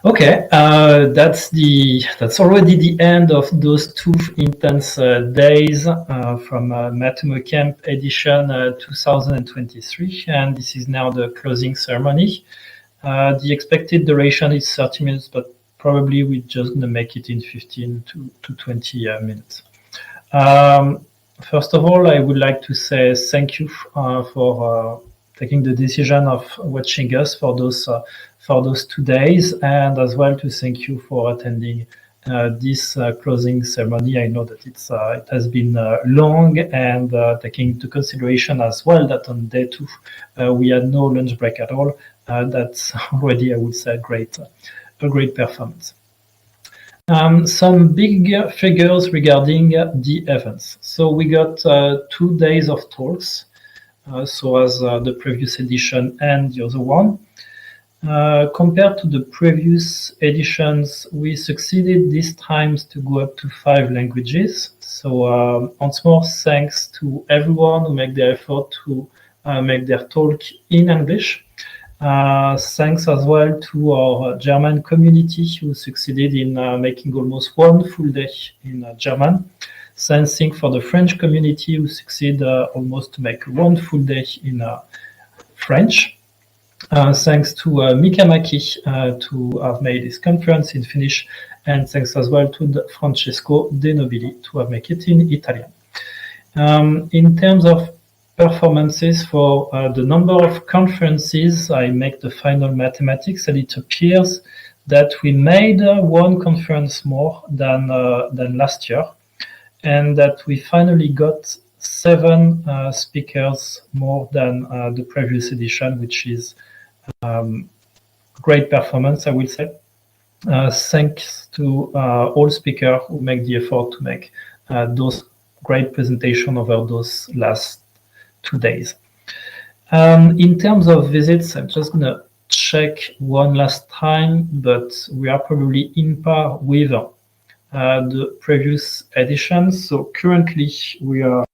Okay, that's already the end of those 2 intense days from MatomoCamp edition 2023, and this is now the closing ceremony. The expected duration is 30 minutes, but probably we're just gonna make it in 15 to 20 minutes. First of all, I would like to say thank you for taking the decision of watching us for those 2 days, and as well to thank you for attending this closing ceremony. I know that it has been long, and taking into consideration as well that on day 2 we had no lunch break at all. That's already, I would say, a great performance. Some big figures regarding the events. So we got 2 days of talks, so as the previous edition and the other one. Compared to the previous editions, we succeeded this time to go up to 5 languages. So once more, thanks to everyone who make the effort to make their talk in English. Thanks as well to our German community who succeeded in making almost 1 full day in German. Same thing for the French community who succeed almost to make 1 full day in French. Thanks to Mikamaki to have made this conference in Finnish, and thanks as well to Francesco De Nobili to have made it in Italian. In terms of performances for the number of conferences, I make the final mathematics, and it appears that we made 1 conference more than last year, and that we finally got 7 speakers more than the previous edition, which is great performance, I will say. Thanks to all speakers who make the effort to make those great presentations over those last 2 days. In terms of visits, I'm just going to check one last time, but we are probably in par with the previous editions. So currently we are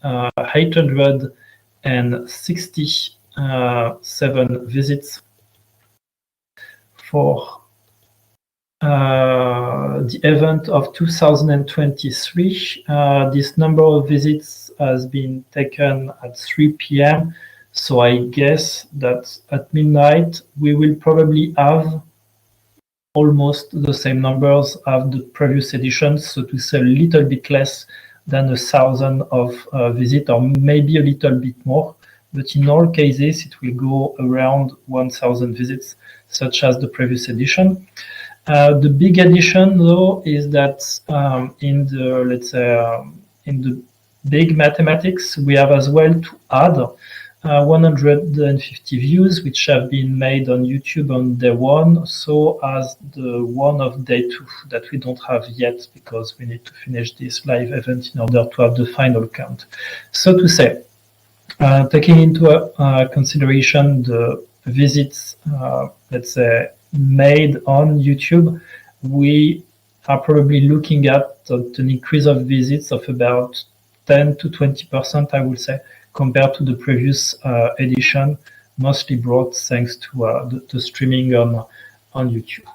867 visits for the event of 2023. This number of visits has been taken at 3 p.m. So I guess that at midnight we will probably have almost the same numbers of the previous editions, so to say a little bit less than 1,000 of visits, or maybe a little bit more. But in all cases, it will go around 1,000 visits, such as the previous edition. The big addition, though, is that in the, let's say, in the big mathematics, we have as well to add 150 views, which have been made on YouTube on day 1, so as the one of day 2 that we don't have yet, because we need to finish this live event in order to have the final count. So to say, taking into consideration the visits, let's say, made on YouTube, we are probably looking at an increase of visits of about 10 to 20%, I would say, compared to the previous edition, mostly brought thanks to the streaming on YouTube.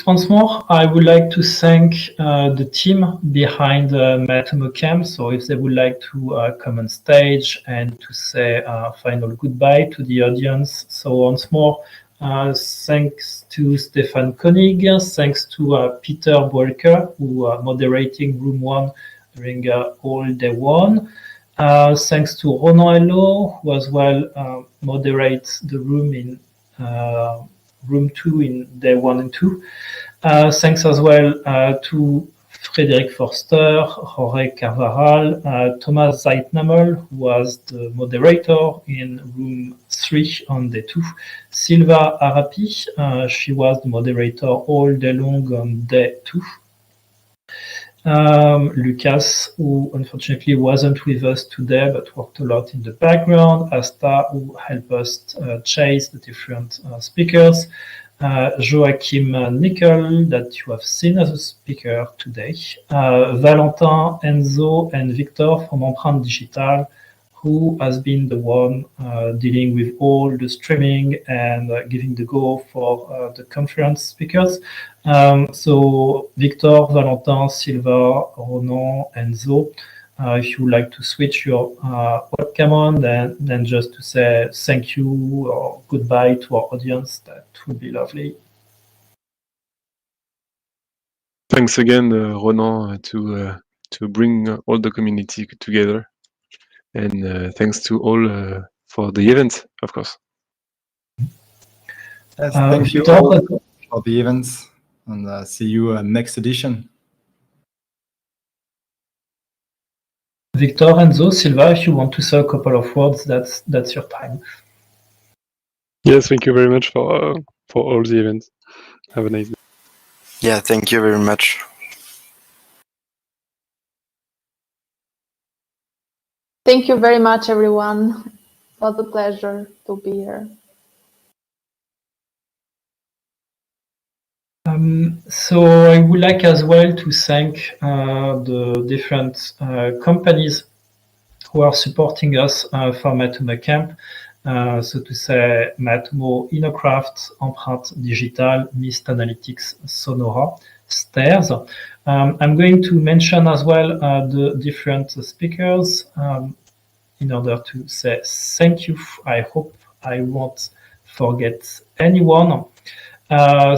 Once more, I would like to thank the team behind MatomoCamp. So if they would like to come on stage and to say a final goodbye to the audience. So once more, thanks to Stefan Koenig, thanks to Peter Boelker, who are moderating room 1 during all day 1. Thanks to Ronan Chardonneau, who as well moderates the room in room 2 in day 1 and 2. Thanks as well to Frédéric Forster, Jorge Carvajal, Thomas Zeitnamel, who was the moderator in room 3 on day 2. Silva Arapi, she was the moderator all day long on day 2. Lucas, who unfortunately wasn't with us today, but worked a lot in the background. Asta, who helped us chase the different speakers. Joachim Nickel, that you have seen as a speaker today. Valentin, Enzo, and Victor from Empreinte Digital, who has been the one dealing with all the streaming and giving the go for the conference speakers. So Victor, Valentin, Silva, Ronan, and Zo, if you would like to switch your webcam on, then just to say thank you or goodbye to our audience, that would be lovely. Thanks again, Ronan, to bring all the community together, and thanks to all for the event, of course. Yes, thank you all for the events, and see you next edition. Victor, Enzo, Silva, if you want to say a couple of words, that's your time. Yes, thank you very much for all the events. Have a nice day. Yeah, thank you very much. Thank you very much, everyone. It was a pleasure to be here. So I would like as well to thank the different companies who are supporting us for MatomoCamp. So to say Matomo, Innocraft, Empreinte Digital, Mist Analytics, Sonora, Stairs. I'm going to mention as well the different speakers in order to say thank you. I hope I won't forget anyone.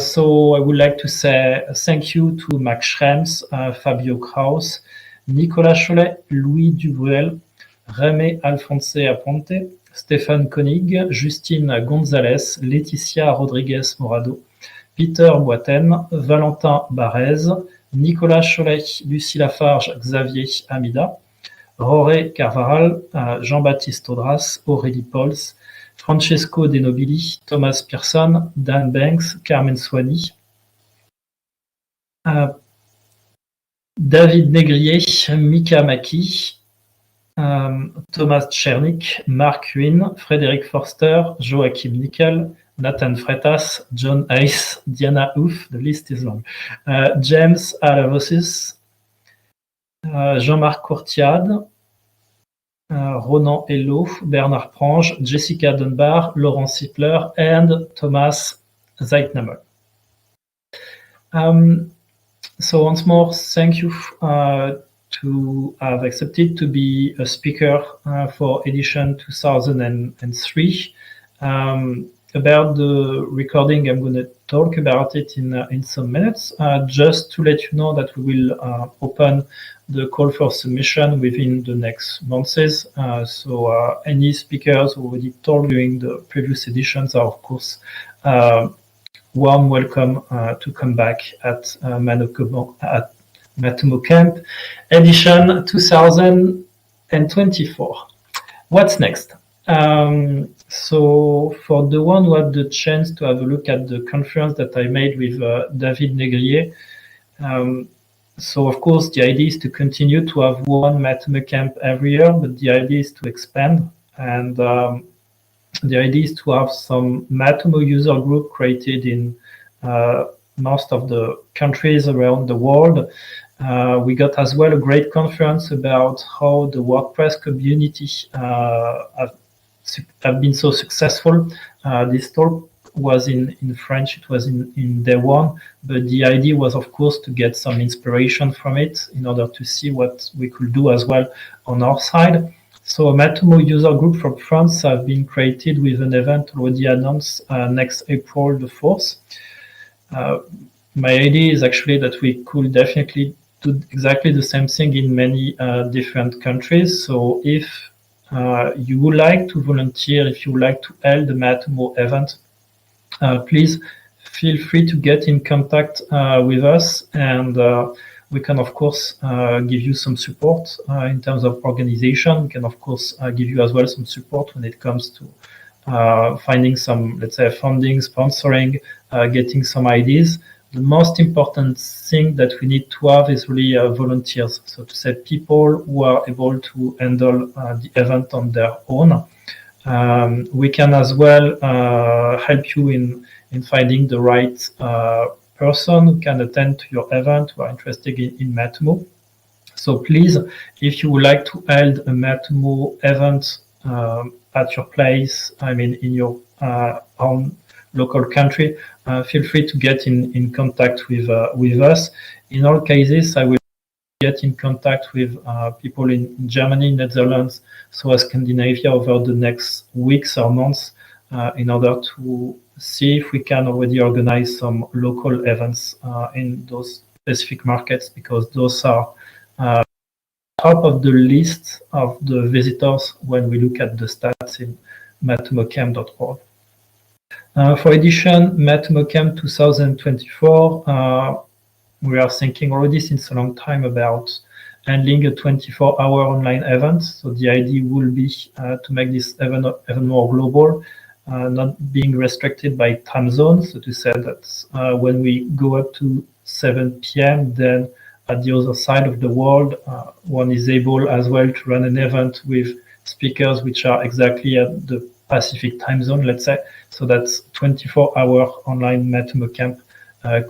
So I would like to say thank you to Max Schrems, Fabio Kraus, Nicolas Cholet, Louis Dubruel, Rémé Alfonse Aponte, Stéphane Koenig, Justine Gonzalez, Laetitia Rodriguez Morado, Peter Boiten, Valentin Barrez, Nicolas Cholet, Lucie Lafarge, Xavier Amida, Roré Carvaral, Jean-Baptiste Audras, Aurélie Pols, Francesco De Nobili, Thomas Pearson, Dan Banks, Carmen Soigny, David Négrier, Mika Maki, Thomas Tchernik, Marc Huyn, Frédéric Forster, Joachim Nickel, Nathan Freitas, John Hayes, Diana Ouf, the list is long, James Alavosis, Jean-Marc Courtiade, Ronan Hello, Bernard Prange, Jessica Dunbar, Laurent Sittler, and Thomas Zeitnamer. So once more, thank you to have accepted to be a speaker for edition 2003. About the recording, I'm going to talk about it in some minutes. Just to let you know that we will open the call for submission within the next months. So any speakers who already talked during the previous editions are, of course, warm welcome to come back at MatomoCamp edition 2024. What's next? So for the one who had the chance to have a look at the conference that I made with David Négrier, so of course the idea is to continue to have one MatomoCamp every year, but the idea is to expand, and the idea is to have some Matomo user group created in most of the countries around the world. We got as well a great conference about how the WordPress community have been so successful. This talk was in French, it was in day one, but the idea was, of course, to get some inspiration from it in order to see what we could do as well on our side. So a Matomo user group from France have been created with an event already announced next April the 4th. My idea is actually that we could definitely do exactly the same thing in many different countries. So if you would like to volunteer, if you would like to help the Matomo event, please feel free to get in contact with us, and we can, of course, give you some support in terms of organization. We can, of course, give you as well some support when it comes to finding some, let's say, funding, sponsoring, getting some ideas. The most important thing that we need to have is really volunteers. So to say, people who are able to handle the event on their own. We can as well help you in finding the right person who can attend to your event, who are interested in Matomo. So please, if you would like to hold a Matomo event at your place, I mean in your own local country, feel free to get in contact with us. In all cases, I will get in contact with people in Germany, Netherlands, so as Scandinavia over the next weeks or months in order to see if we can already organize some local events in those specific markets, because those are top of the list of the visitors when we look at the stats in MatomoCamp.org. For edition MatomoCamp 2024, we are thinking already since a long time about handling a 24-hour online event. So the idea will be to make this event even more global, not being restricted by time zones. So to say that when we go up to 7 p.m., then at the other side of the world, one is able as well to run an event with speakers which are exactly at the Pacific time zone, let's say. So that's 24-hour online MatomoCamp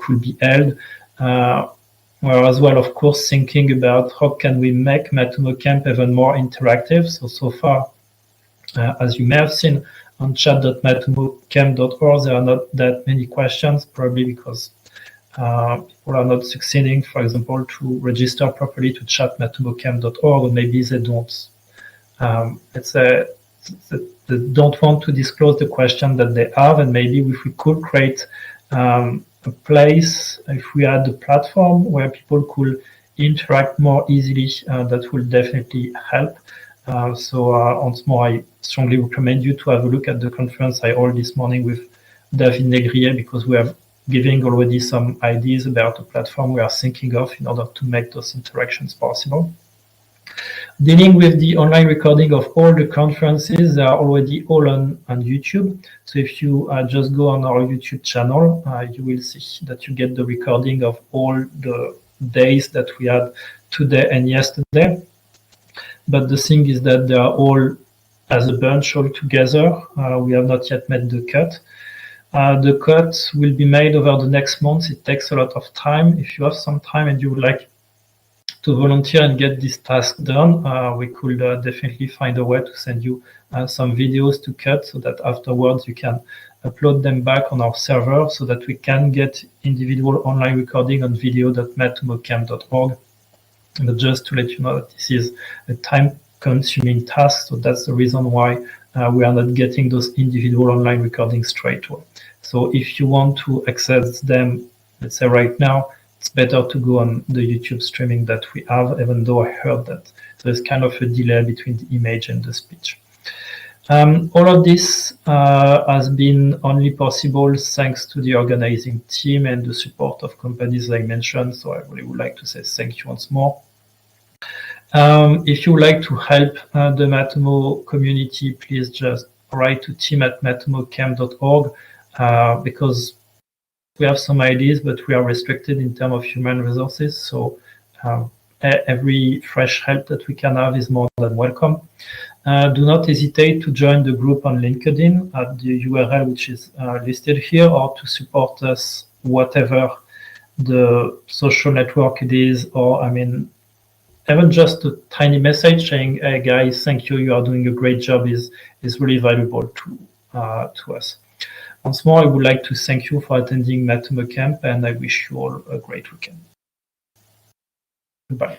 could be held. We're as well, of course, thinking about how can we make MatomoCamp even more interactive. So far, as you may have seen on chat.matomocamp.org, there are not that many questions, probably because people are not succeeding, for example, to register properly to chat.matomocamp.org, or maybe they don't. They don't want to disclose the question that they have, and maybe if we could create a place, if we had a platform where people could interact more easily, that will definitely help. Once more, I strongly recommend you to have a look at the conference I held this morning with David Negrier, because we are giving already some ideas about the platform we are thinking of in order to make those interactions possible. Dealing with the online recording of all the conferences, they are already all on YouTube. So if you just go on our YouTube channel, you will see that you get the recording of all the days that we had today and yesterday. But the thing is that they are all as a bunch all together. We have not yet made the cut. The cut will be made over the next month. It takes a lot of time. If you have some time and you would like to volunteer and get this task done, we could definitely find a way to send you some videos to cut, so that afterwards you can upload them back on our server, so that we can get individual online recording on video.matomocamp.org. But just to let you know that this is a time-consuming task, so that's the reason why we are not getting those individual online recordings straight away. So if you want to access them, let's say right now, it's better to go on the YouTube streaming that we have, even though I heard that there's kind of a delay between the image and the speech. All of this has been only possible thanks to the organizing team and the support of companies I mentioned. So I really would like to say thank you once more. If you would like to help the Matomo community, please just write to team@matomocamp.org, because we have some ideas, but we are restricted in terms of human resources. So every fresh help that we can have is more than welcome. Do not hesitate to join the group on LinkedIn at the URL which is listed here, or to support us, whatever the social network it is, or I mean, even just a tiny message saying, "Hey guys, thank you, you are doing a great job," is really valuable to us. Once more, I would like to thank you for attending MatomoCamp, and I wish you all a great weekend. Goodbye.